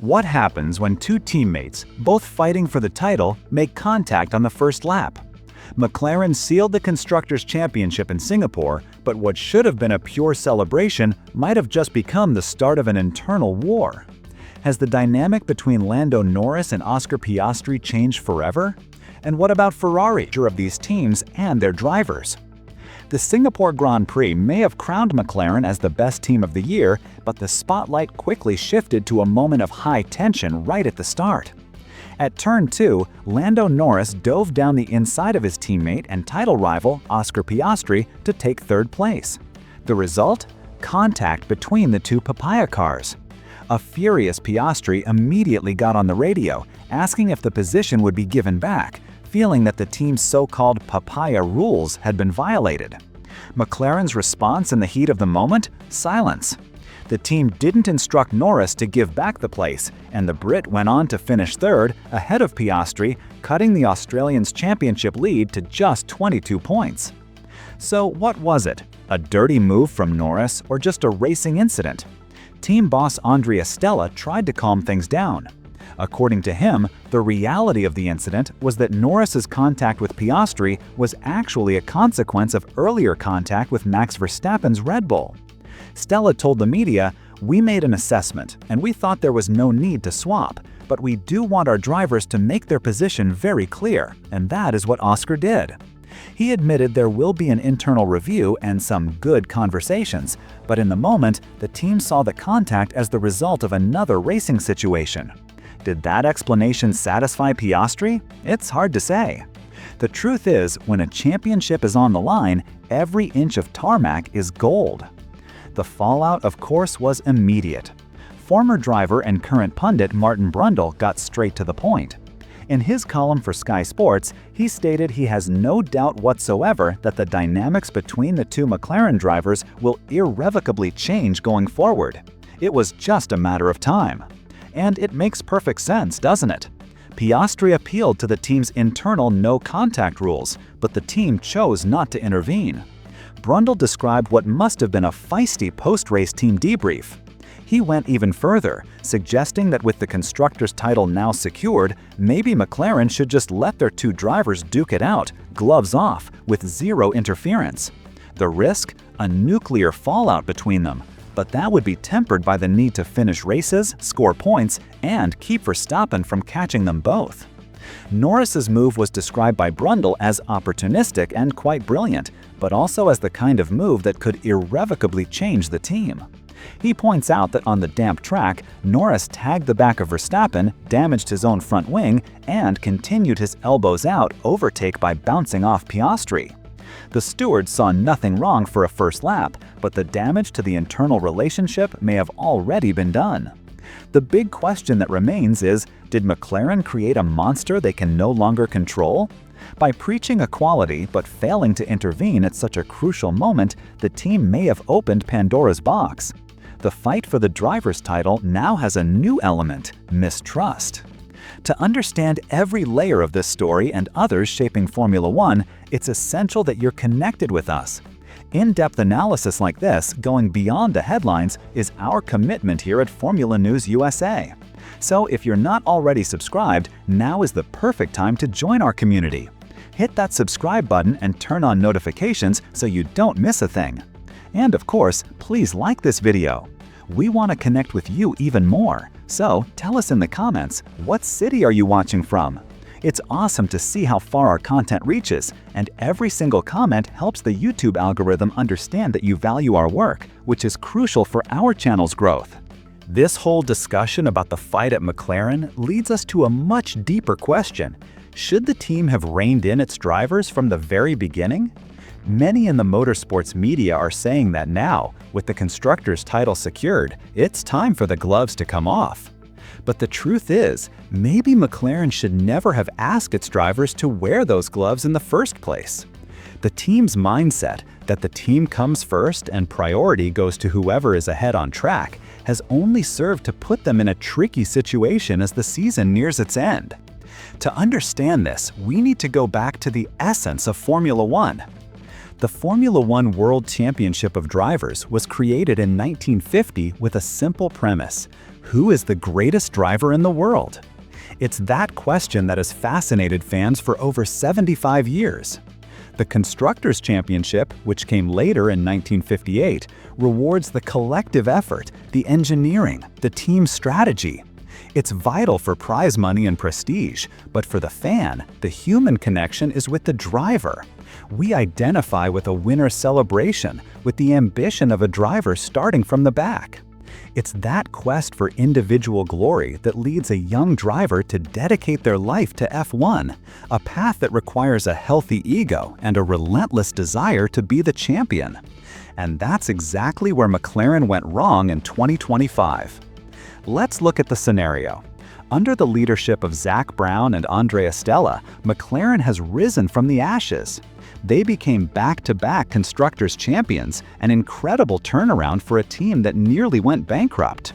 What happens when two teammates, both fighting for the title, make contact on the first lap? McLaren sealed the Constructors' Championship in Singapore, but what should have been a pure celebration might have just become the start of an internal war. Has the dynamic between Lando Norris and Oscar Piastri changed forever? And what about Ferrari of these teams and their drivers? The Singapore Grand Prix may have crowned McLaren as the best team of the year, but the spotlight quickly shifted to a moment of high tension right at the start. At turn 2, Lando Norris dove down the inside of his teammate and title rival Oscar Piastri to take third place. The result? Contact between the two papaya cars. A furious Piastri immediately got on the radio, asking if the position would be given back, feeling that the team's so-called papaya rules had been violated. McLaren's response in the heat of the moment? Silence. The team didn't instruct Norris to give back the place, and the Brit went on to finish third, ahead of Piastri, cutting the Australians' championship lead to just 22 points. So what was it? A dirty move from Norris or just a racing incident? Team boss Andrea Stella tried to calm things down. According to him, the reality of the incident was that Norris's contact with Piastri was actually a consequence of earlier contact with Max Verstappen's Red Bull. Stella told the media, "We made an assessment, and we thought there was no need to swap, but we do want our drivers to make their position very clear, and that is what Oscar did." He admitted there will be an internal review and some good conversations, but in the moment, the team saw the contact as the result of another racing situation. Did that explanation satisfy Piastri? It's hard to say. The truth is, when a championship is on the line, every inch of tarmac is gold. The fallout, of course, was immediate. Former driver and current pundit Martin Brundle got straight to the point. In his column for Sky Sports, he stated he has no doubt whatsoever that the dynamics between the two McLaren drivers will irrevocably change going forward. It was just a matter of time. And it makes perfect sense, doesn't it? Piastri appealed to the team's internal no-contact rules, but the team chose not to intervene. Brundle described what must have been a feisty post-race team debrief. He went even further, suggesting that with the Constructors' title now secured, maybe McLaren should just let their two drivers duke it out, gloves off, with zero interference. The risk? A nuclear fallout between them. But that would be tempered by the need to finish races, score points, and keep Verstappen from catching them both. Norris's move was described by Brundle as opportunistic and quite brilliant, but also as the kind of move that could irrevocably change the team. He points out that on the damp track, Norris tagged the back of Verstappen, damaged his own front wing, and continued his elbows out overtake by bouncing off Piastri. The stewards saw nothing wrong for a first lap, but the damage to the internal relationship may have already been done. The big question that remains is, did McLaren create a monster they can no longer control? By preaching equality but failing to intervene at such a crucial moment, the team may have opened Pandora's box. The fight for the driver's title now has a new element: mistrust. To understand every layer of this story and others shaping Formula One, it's essential that you're connected with us. In-depth analysis like this, going beyond the headlines, is our commitment here at Formula News USA. So if you're not already subscribed, now is the perfect time to join our community. Hit that subscribe button and turn on notifications so you don't miss a thing. And of course, please like this video. We want to connect with you even more, so tell us in the comments, what city are you watching from? It's awesome to see how far our content reaches, and every single comment helps the YouTube algorithm understand that you value our work, which is crucial for our channel's growth. This whole discussion about the fight at McLaren leads us to a much deeper question. Should the team have reined in its drivers from the very beginning? Many in the motorsports media are saying that now, with the Constructors' title secured, it's time for the gloves to come off. But the truth is, maybe McLaren should never have asked its drivers to wear those gloves in the first place. The team's mindset, that the team comes first and priority goes to whoever is ahead on track, has only served to put them in a tricky situation as the season nears its end. To understand this, we need to go back to the essence of Formula One. The Formula One World Championship of Drivers was created in 1950 with a simple premise: Who is the greatest driver in the world? It's that question that has fascinated fans for over 75 years. The Constructors' Championship, which came later in 1958, rewards the collective effort, the engineering, the team strategy. It's vital for prize money and prestige, but for the fan, the human connection is with the driver. We identify with a winner's celebration, with the ambition of a driver starting from the back. It's that quest for individual glory that leads a young driver to dedicate their life to F1, a path that requires a healthy ego and a relentless desire to be the champion. And that's exactly where McLaren went wrong in 2025. Let's look at the scenario. Under the leadership of Zak Brown and Andrea Stella, McLaren has risen from the ashes. They became back-to-back Constructors' champions, an incredible turnaround for a team that nearly went bankrupt.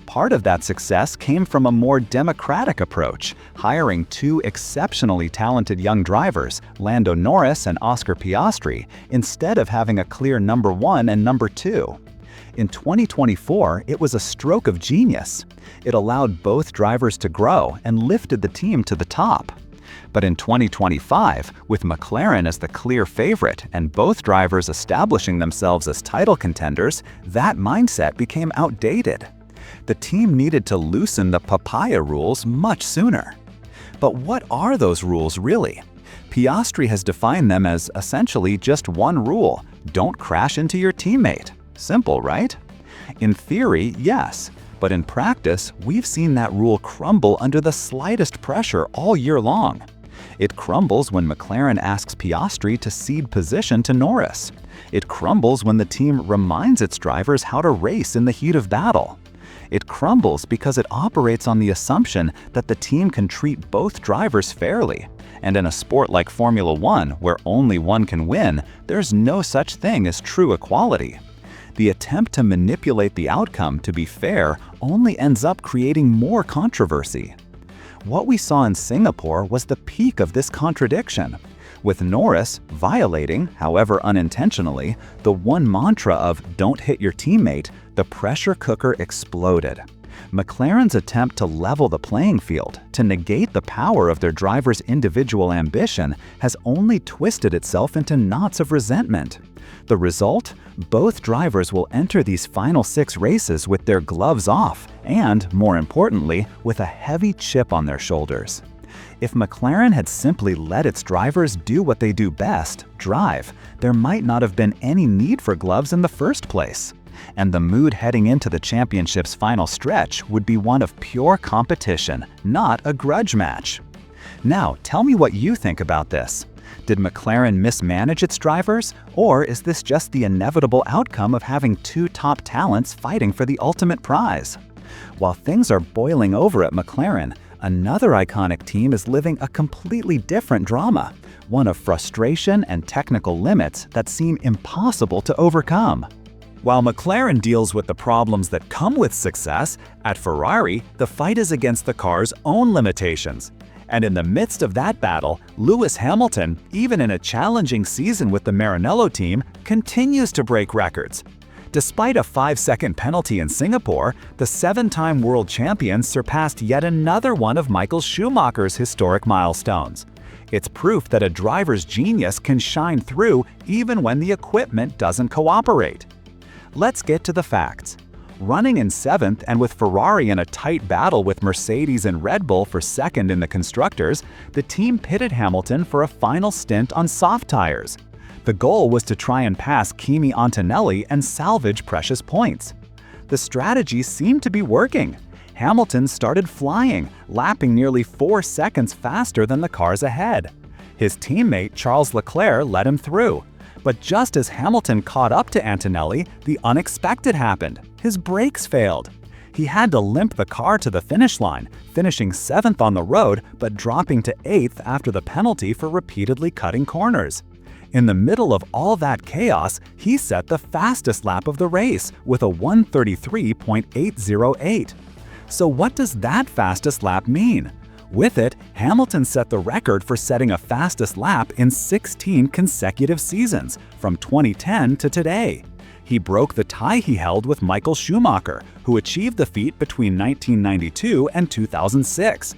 Part of that success came from a more democratic approach, hiring two exceptionally talented young drivers, Lando Norris and Oscar Piastri, instead of having a clear number 1 and number 2. In 2024, it was a stroke of genius. It allowed both drivers to grow and lifted the team to the top. But in 2025, with McLaren as the clear favorite and both drivers establishing themselves as title contenders, that mindset became outdated. The team needed to loosen the papaya rules much sooner. But what are those rules really? Piastri has defined them as essentially just one rule: don't crash into your teammate. Simple, right? In theory, yes. But in practice, we've seen that rule crumble under the slightest pressure all year long. It crumbles when McLaren asks Piastri to cede position to Norris. It crumbles when the team reminds its drivers how to race in the heat of battle. It crumbles because it operates on the assumption that the team can treat both drivers fairly. And in a sport like Formula One, where only one can win, there's no such thing as true equality. The attempt to manipulate the outcome to be fair only ends up creating more controversy. What we saw in Singapore was the peak of this contradiction, with Norris violating, however unintentionally, the one mantra of "don't hit your teammate." The pressure cooker exploded. McLaren's attempt to level the playing field, to negate the power of their drivers' individual ambition, has only twisted itself into knots of resentment. The result? Both drivers will enter these final 6 races with their gloves off and, more importantly, with a heavy chip on their shoulders. If McLaren had simply let its drivers do what they do best, drive, there might not have been any need for gloves in the first place. And the mood heading into the championship's final stretch would be one of pure competition, not a grudge match. Now, tell me what you think about this. Did McLaren mismanage its drivers, or is this just the inevitable outcome of having two top talents fighting for the ultimate prize? While things are boiling over at McLaren, another iconic team is living a completely different drama, one of frustration and technical limits that seem impossible to overcome. While McLaren deals with the problems that come with success, at Ferrari, the fight is against the car's own limitations. And in the midst of that battle, Lewis Hamilton, even in a challenging season with the Maranello team, continues to break records. Despite a 5-second penalty in Singapore, the 7-time world champion surpassed yet another one of Michael Schumacher's historic milestones. It's proof that a driver's genius can shine through even when the equipment doesn't cooperate. Let's get to the facts. Running in 7th and with Ferrari in a tight battle with Mercedes and Red Bull for 2nd in the Constructors, the team pitted Hamilton for a final stint on soft tires. The goal was to try and pass Kimi Antonelli and salvage precious points. The strategy seemed to be working. Hamilton started flying, lapping nearly 4 seconds faster than the cars ahead. His teammate Charles Leclerc let him through. But just as Hamilton caught up to Antonelli, the unexpected happened. His brakes failed. He had to limp the car to the finish line, finishing 7th on the road but dropping to 8th after the penalty for repeatedly cutting corners. In the middle of all that chaos, he set the fastest lap of the race with a 1:33.808. So what does that fastest lap mean? With it, Hamilton set the record for setting a fastest lap in 16 consecutive seasons, from 2010 to today. He broke the tie he held with Michael Schumacher, who achieved the feat between 1992 and 2006.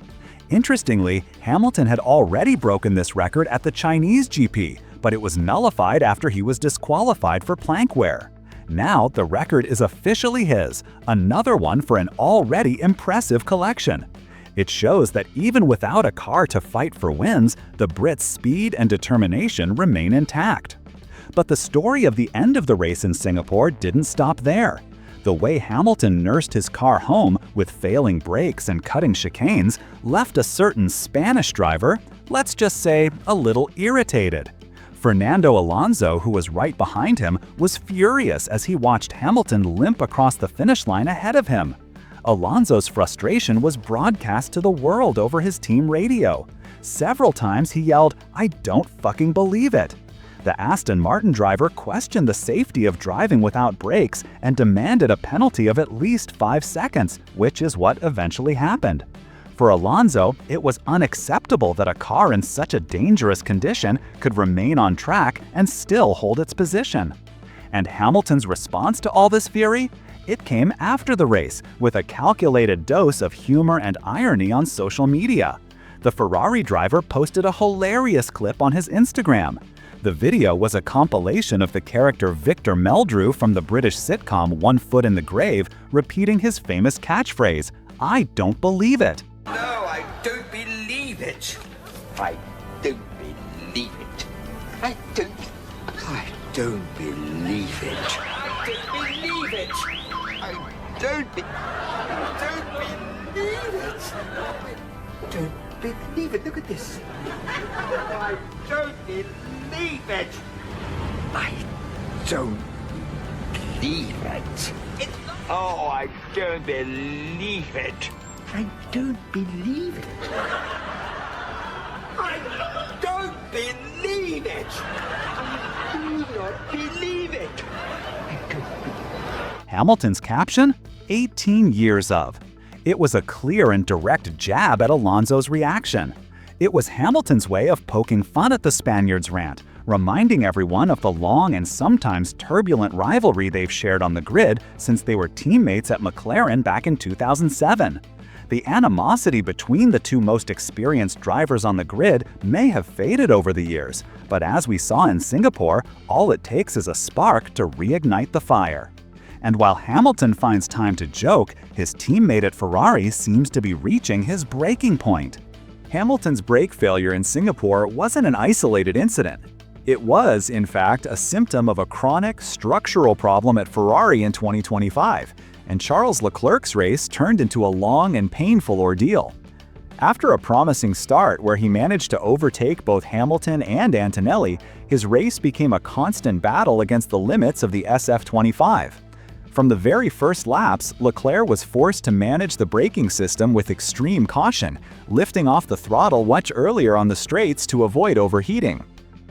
Interestingly, Hamilton had already broken this record at the Chinese GP, but it was nullified after he was disqualified for plank wear. Now the record is officially his, another one for an already impressive collection. It shows that even without a car to fight for wins, the Brits' speed and determination remain intact. But the story of the end of the race in Singapore didn't stop there. The way Hamilton nursed his car home with failing brakes and cutting chicanes left a certain Spanish driver, let's just say, a little irritated. Fernando Alonso, who was right behind him, was furious as he watched Hamilton limp across the finish line ahead of him. Alonso's frustration was broadcast to the world over his team radio. Several times he yelled, "I don't fucking believe it." The Aston Martin driver questioned the safety of driving without brakes and demanded a penalty of at least 5 seconds, which is what eventually happened. For Alonso, it was unacceptable that a car in such a dangerous condition could remain on track and still hold its position. And Hamilton's response to all this fury? It came after the race, with a calculated dose of humor and irony on social media. The Ferrari driver posted a hilarious clip on his Instagram. The video was a compilation of the character Victor Meldrew from the British sitcom One Foot in the Grave repeating his famous catchphrase, "I don't believe it." No, I don't believe it. I don't believe it. I don't believe it. I don't believe it. I don't believe it. Look at this. I don't believe it. I don't believe it. Oh, I don't believe it. I don't believe it. I don't believe it. I do not believe it. Hamilton's caption? 18 years of. It was a clear and direct jab at Alonso's reaction. It was Hamilton's way of poking fun at the Spaniard's rant, reminding everyone of the long and sometimes turbulent rivalry they've shared on the grid since they were teammates at McLaren back in 2007. The animosity between the two most experienced drivers on the grid may have faded over the years, but as we saw in Singapore, all it takes is a spark to reignite the fire. And while Hamilton finds time to joke, his teammate at Ferrari seems to be reaching his breaking point. Hamilton's brake failure in Singapore wasn't an isolated incident. It was, in fact, a symptom of a chronic structural problem at Ferrari in 2025, and Charles Leclerc's race turned into a long and painful ordeal. After a promising start where he managed to overtake both Hamilton and Antonelli, his race became a constant battle against the limits of the SF25. From the very first laps, Leclerc was forced to manage the braking system with extreme caution, lifting off the throttle much earlier on the straights to avoid overheating.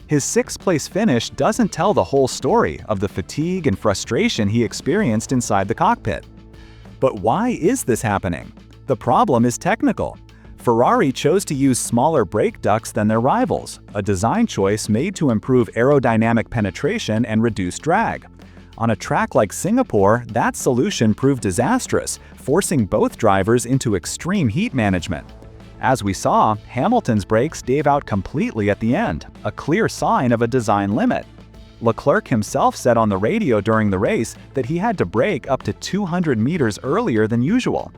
His sixth-place finish doesn't tell the whole story of the fatigue and frustration he experienced inside the cockpit. But why is this happening? The problem is technical. Ferrari chose to use smaller brake ducts than their rivals, a design choice made to improve aerodynamic penetration and reduce drag. On a track like Singapore, that solution proved disastrous, forcing both drivers into extreme heat management. As we saw, Hamilton's brakes gave out completely at the end, a clear sign of a design limit. Leclerc himself said on the radio during the race that he had to brake up to 200 meters earlier than usual.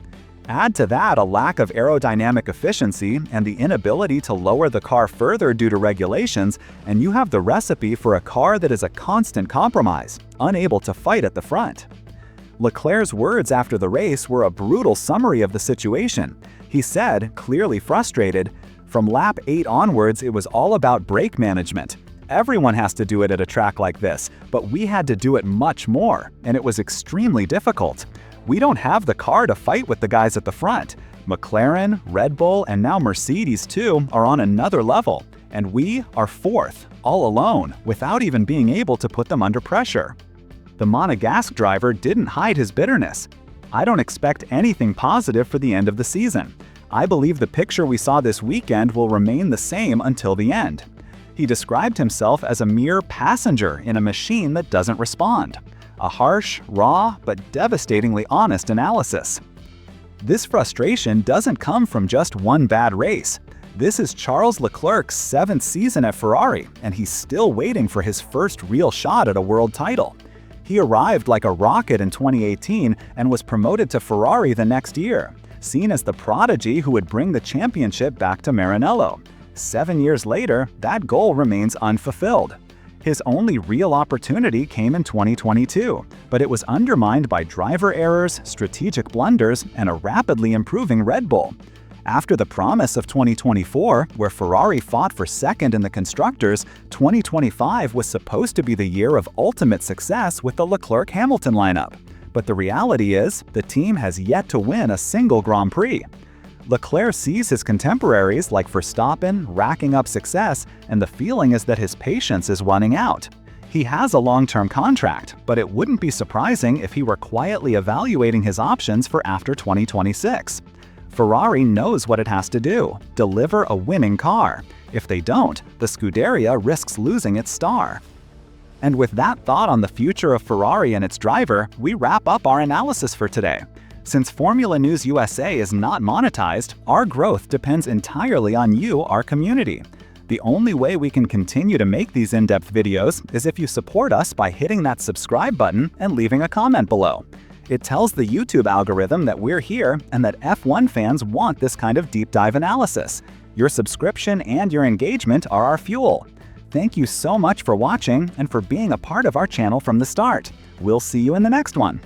Add to that a lack of aerodynamic efficiency and the inability to lower the car further due to regulations, and you have the recipe for a car that is a constant compromise, unable to fight at the front. Leclerc's words after the race were a brutal summary of the situation. He said, clearly frustrated, "From lap 8 onwards, it was all about brake management. Everyone has to do it at a track like this, but we had to do it much more, and it was extremely difficult. We don't have the car to fight with the guys at the front. McLaren, Red Bull, and now Mercedes too are on another level, and we are fourth, all alone, without even being able to put them under pressure." The Monegasque driver didn't hide his bitterness. "I don't expect anything positive for the end of the season. I believe the picture we saw this weekend will remain the same until the end." He described himself as a mere passenger in a machine that doesn't respond. A harsh, raw, but devastatingly honest analysis. This frustration doesn't come from just one bad race. This is Charles Leclerc's 7th season at Ferrari, and he's still waiting for his first real shot at a world title. He arrived like a rocket in 2018 and was promoted to Ferrari the next year, seen as the prodigy who would bring the championship back to Maranello. 7 years later, that goal remains unfulfilled. His only real opportunity came in 2022, but it was undermined by driver errors, strategic blunders, and a rapidly improving Red Bull. After the promise of 2024, where Ferrari fought for second in the Constructors, 2025 was supposed to be the year of ultimate success with the Leclerc-Hamilton lineup. But the reality is, the team has yet to win a single Grand Prix. Leclerc sees his contemporaries like Verstappen racking up success, and the feeling is that his patience is running out. He has a long-term contract, but it wouldn't be surprising if he were quietly evaluating his options for after 2026. Ferrari knows what it has to do: deliver a winning car. If they don't, the Scuderia risks losing its star. And with that thought on the future of Ferrari and its driver, we wrap up our analysis for today. Since Formula News USA is not monetized, our growth depends entirely on you, our community. The only way we can continue to make these in-depth videos is if you support us by hitting that subscribe button and leaving a comment below. It tells the YouTube algorithm that we're here and that F1 fans want this kind of deep dive analysis. Your subscription and your engagement are our fuel. Thank you so much for watching and for being a part of our channel from the start. We'll see you in the next one.